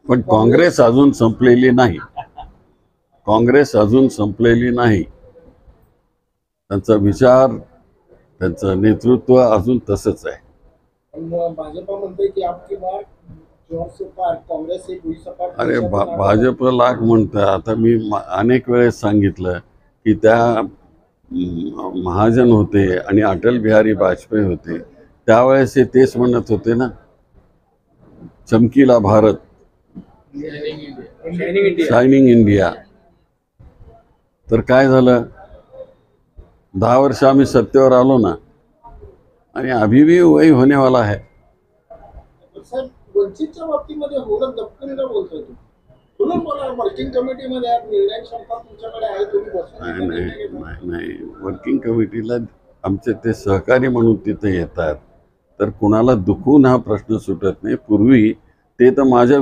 पण काँग्रेस अजून संपलेली नाही. काँग्रेस अजून संपलेली नाही. त्यांचा विचार, त्यांचं नेतृत्व अजून तसंच आहे. भाजपा म्हणते की आपकी बात जोरसे पार काँग्रेस एक हुई सपाट. अरे भाजप लाख म्हणतं. आता मी अनेक वेळेस सांगितलं की त्या महाजन होते आणि अटल बिहारी वाजपेयी होते, त्यावेळेस हे तेच म्हणत होते ना, चमकीला भारत, शायनिंग इंडिया. तर काय झालं, 10 वर्ष आम्ही सत्तेवर आलो ना, आणि अभी भी वही होने वाला है. साहेब, वंचितच्या बाबतीमध्ये होणं दपकन का बोलतोय तू? म्हणून मला वर्किंग कमिटीमध्ये निर्णय क्षमता तुमच्याकडे आहे, तुम्ही बसून नाही, वर्किंग कमिटीला आमचे ते सहकारी म्हणून तिथे येतात, तर कुणाला दुखून हा प्रश्न सुटत नाही. पूर्वी ते तर माझ्या